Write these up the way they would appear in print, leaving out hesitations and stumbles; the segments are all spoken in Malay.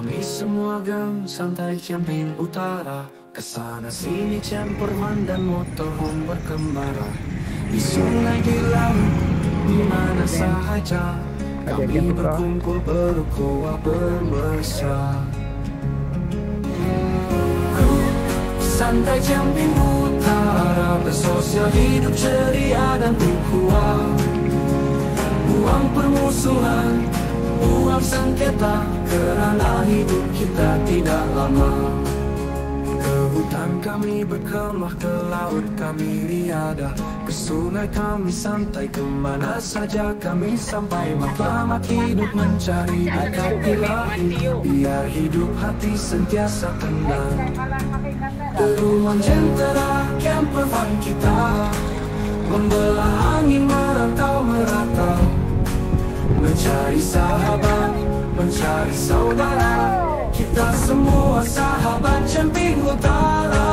Kami semua gang santai camping utara, kesana sini campervan dan motorhome berkembara. Di sungai, di laut, di mana sahaja kami berkumpul berkuah bermesra. Santai camping utara, bersosial hidup ceria dan berkuah. Buang permusuhan, buang sengketa, kerana hidup kita tidak lama. Ke hutan kami berkemah, ke laut kami riadah, ke sungai kami santai, kemana saja kami sampai. Matlamat hidup mencari berkat ilahi, biar hidup hati sentiasa tenang. Rumah jentera campervan kita, membelah angin merantau-merantau, mencari sahabat, mencari saudara. Kita semua sahabat camping utara.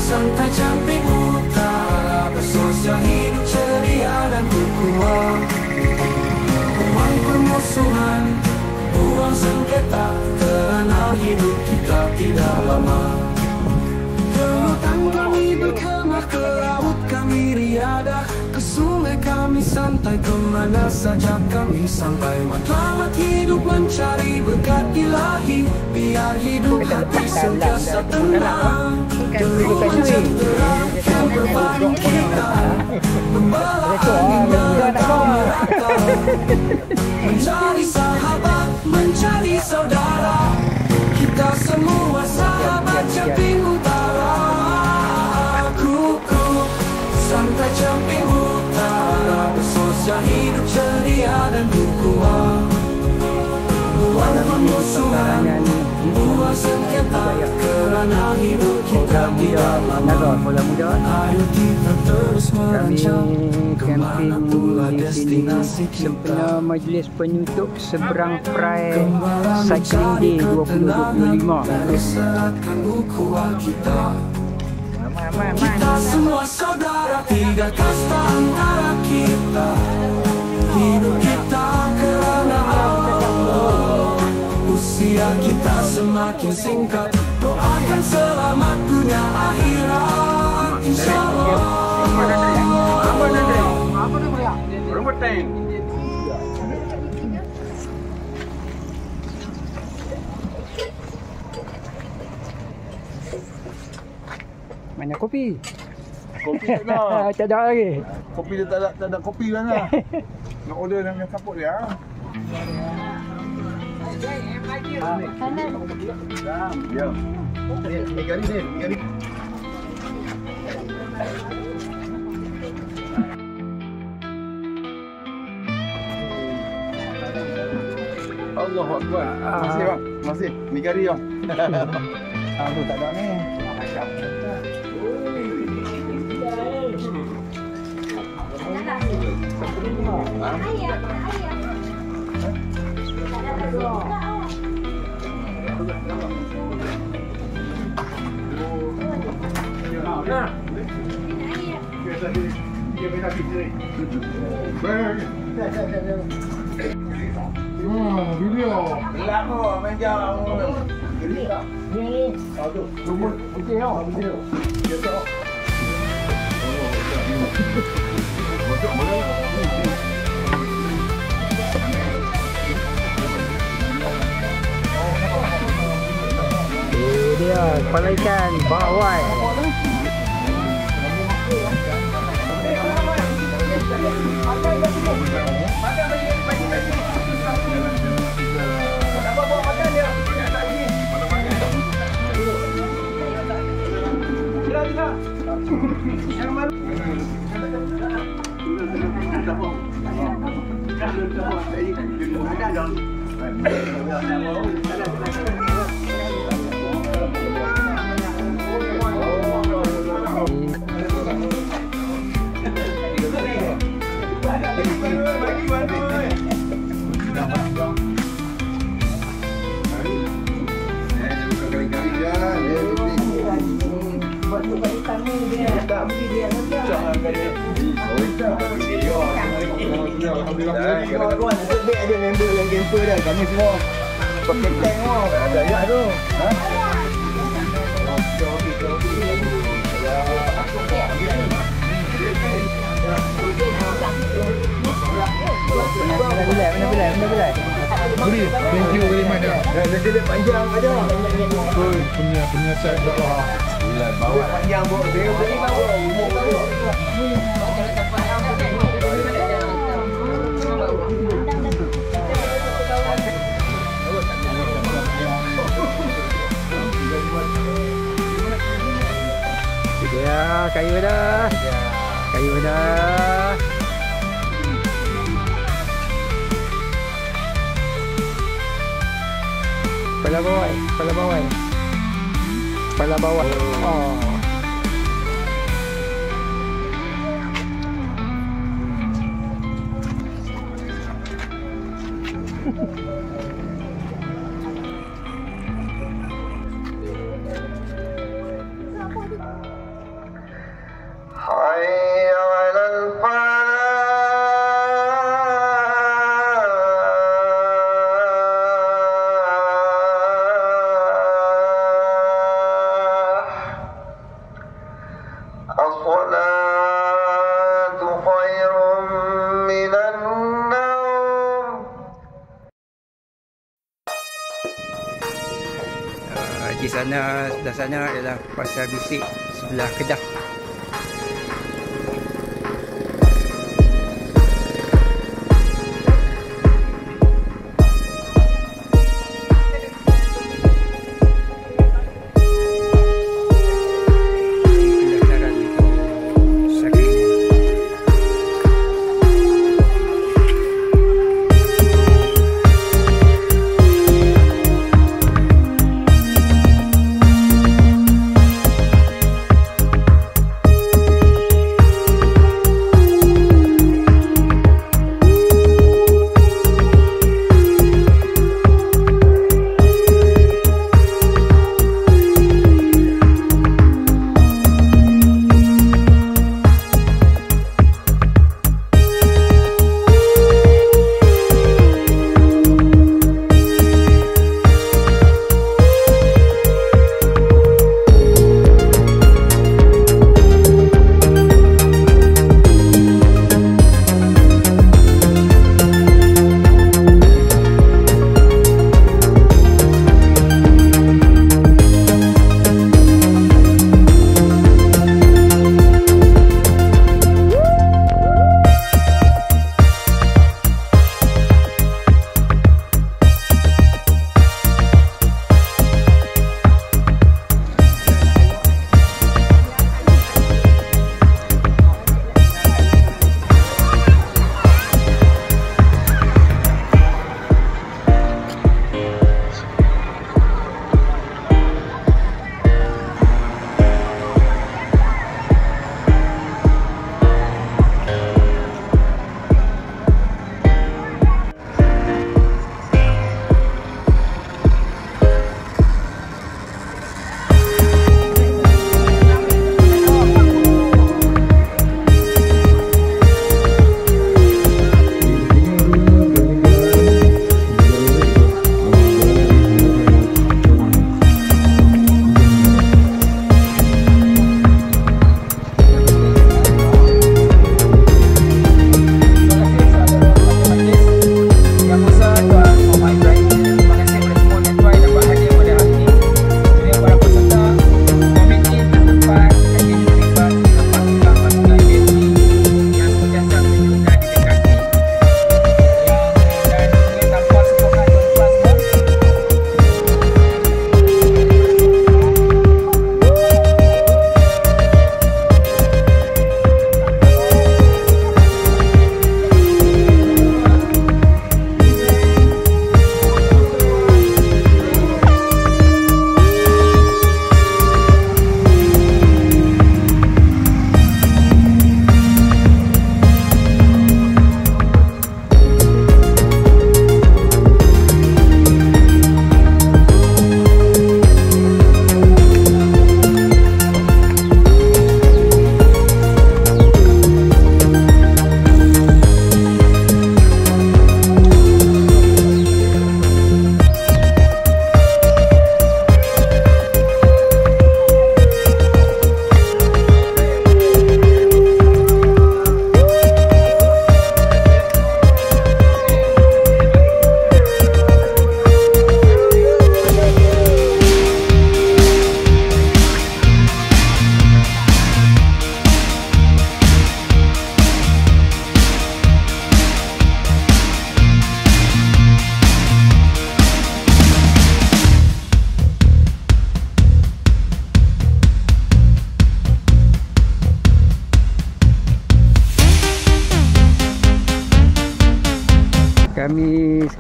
Santai camping utara, bersosial hidup ceria dan berkuah. Buang permusuhan, buang sengketa, kerana hidup kita tidak lama. Ke hutan kami berkemah, ke laut kami riadah, ke sungai kami santai, kemana saja kami sampai. Matlamat hidup mencari berkat ilahi, biar hidup hati sentiasa tenang. Rumah jentera campervan kita, membelah angin merantau-merantau, mencari sahabat, mencari saudara. Kita semua sahabat camping utara. Santai camping utara, bersosial hidup ceria dan berkuah. Buang permusuhan, buang sengketa, kerana hidup kita tidak lama. Ayo kita terus merancang kemana pula destinasi kita. Sempena majlis penutup seberang Prai Cycling Day 2025. Berserakan ukhuwah kita. Kita semua saudara, tiada kasta antara kita. Hidup kita kerana Allah. Usia kita semakin singkat, doakan selamat dunia akhirat, insyaAllah. Mana kopi? Kopi tak ada. Tak ada lagi. Kopi dia tak ada kopi mana. Nak order dengan support dia. Ya. Gari ni, gari. Allahu Akbar. Masih bang, masih. Ni gari bang. Tu tak ada ni. Video. Gelap tu, main jauh. Ni. Satu. Rumah okey tau. Video. Dia tak. Bocok mana? Dia kepala ikan bawai. Jangan Alhamdulillah. Kawan-kawan nasib baik ada member yang camper dah. Kami semua pakai tank semua. Ada ayat tu. Ha? Bila. Beri, thank you very much. Dia panjang aja. Punya set bawah. Bawa panjang bawa dia beli bawa. Ya, kayu dah. Kayu dah. Kepala bawah, kepala bawah. Kepala bawah. Oh. Di sana, sebelah sana adalah Pasar Bisik sebelah Kedah.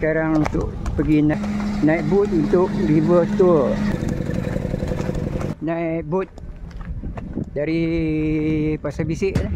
sekarang untuk pergi naik boat untuk river tour. Naik boat dari Pasar Bisik lah.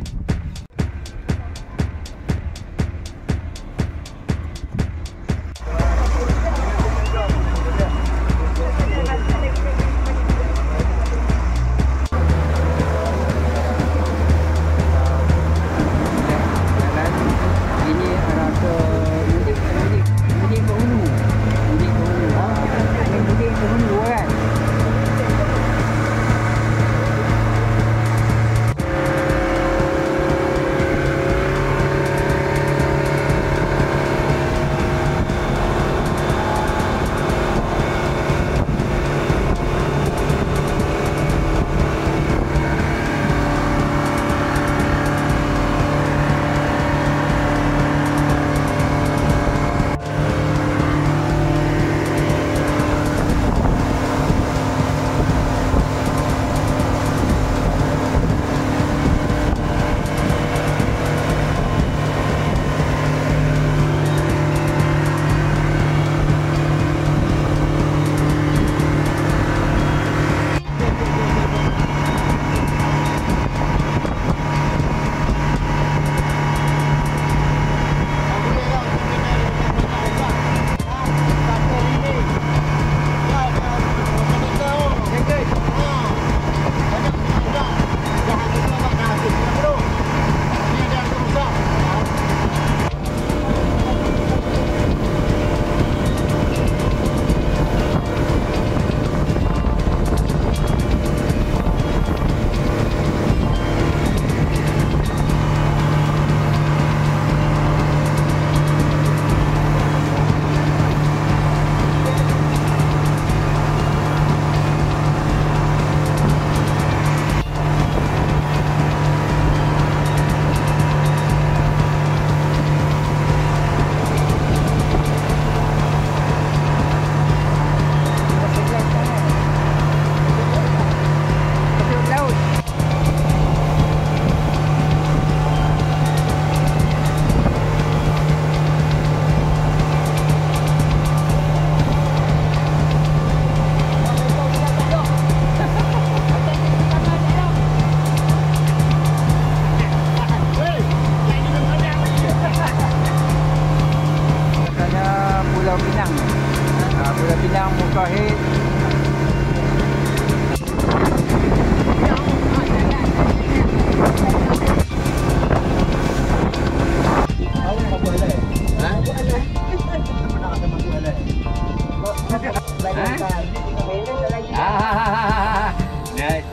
Pulau Pinang, Mukahid.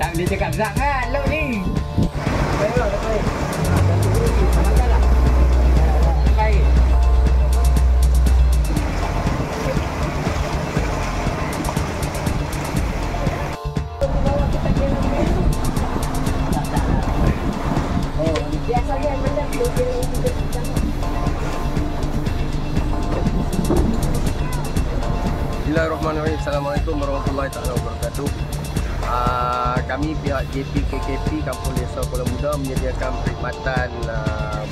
Tak boleh cakap sangat lo ni. Bismillahirrahmanirrahim. Assalamualaikum warahmatullahi wabarakatuh. Kami pihak JPKKP Kampung Desa Kuala Muda menyediakan perkhidmatan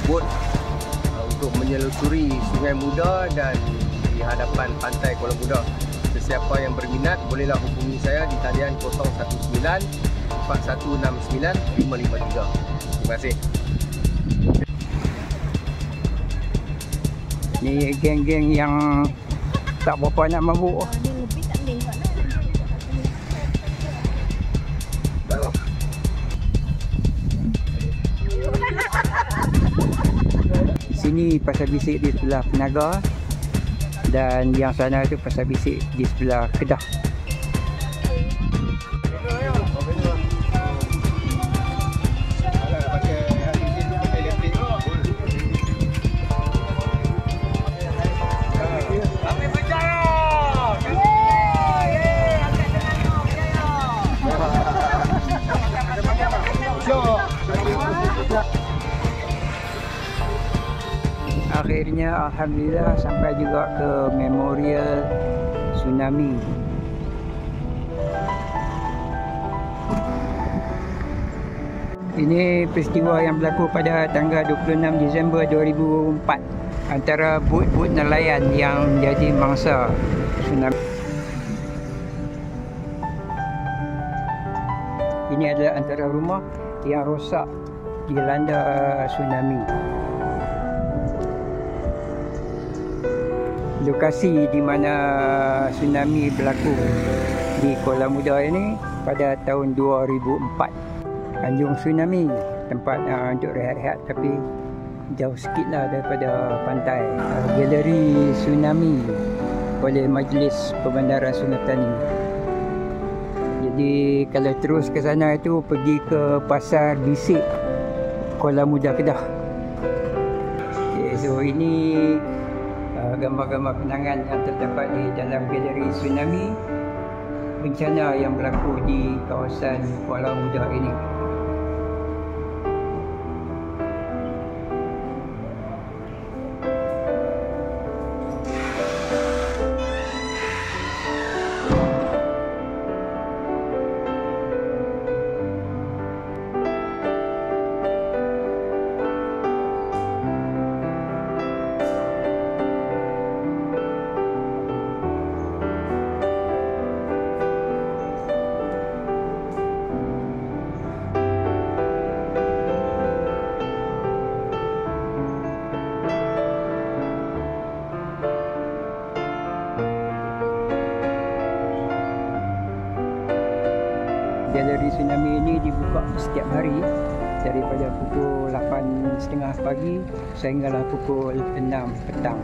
bot untuk menyelusuri Sungai Muda dan di hadapan pantai Kuala Muda. Sesiapa yang berminat bolehlah hubungi saya di talian 019 4169 553. Terima kasih. Ni geng-geng yang tak berapa nak mabuk. Sini Pasar Bisik di sebelah Penaga dan yang sana tu Pasar Bisik di sebelah Kedah. Akhirnya alhamdulillah sampai juga ke memorial tsunami. Ini peristiwa yang berlaku pada tanggal 26 Disember 2004 antara bot-bot nelayan yang menjadi mangsa tsunami. Ini adalah antara rumah yang rosak dilanda tsunami. Lokasi di mana tsunami berlaku di Kuala Muda ini pada tahun 2004. Tanjung Tsunami, tempat untuk rehat-rehat tapi jauh sikitlah daripada pantai. Galeri Tsunami oleh Majlis Perbandaran Sungai Petani. Jadi kalau terus ke sana itu pergi ke Pasar Bisik Kuala Muda, Kedah. Okay, so ini gambar-gambar kenangan yang terdapat di dalam galeri tsunami bencana yang berlaku di kawasan Kuala Muda ini. Galeri tsunami ini dibuka setiap hari daripada pukul 8.30 pagi sehinggalah pukul 6 petang.